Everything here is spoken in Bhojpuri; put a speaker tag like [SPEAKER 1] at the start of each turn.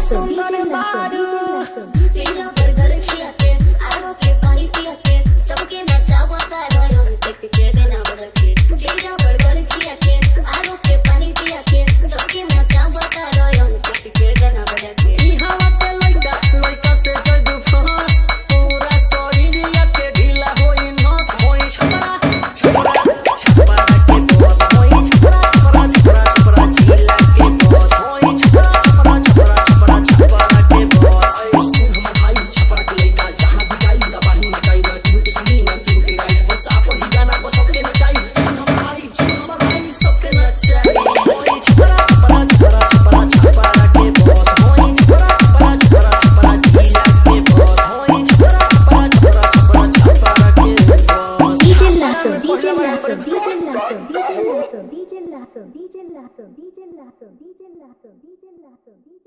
[SPEAKER 1] सुंदर बारू पिया बर्गर खिया के आरो के पानी पिया के सबके नचावा तारो टिक के देना बरके पिया बर्गर खिया के आरो के पानी पिया के सबके नचावा तारो टिक के देना बरके
[SPEAKER 2] ई हवा पे लइका से जग फंस पूरा शरीरिया के ढीला होई नस होई छपरा छपरा छपरा के बॉस होई छपरा छपरा छपरा छपरा जिला के बॉस होई छपरा छपरा छपरा छपरा छपरा के बॉस सुन हम भाई छपरा के लइका जहां भी जाई दबाही मचाई ना तू के सुनी ना तू के गाई बस आप ही गाना बस सबके नचाई सुन हम भाई सबके नचाई होई छपरा छपरा छपरा छपरा छपरा के बॉस होई छपरा छपरा छपरा छपरा जिला के बॉस होई छपरा छपरा छपरा छपरा छपरा के boss
[SPEAKER 1] DJ Lasso DJ Lasso DJ Lasso DJ Lasso DJ Lasso DJ Lasso DJ Lasso DJ Lasso DJ Lasso DJ Lasso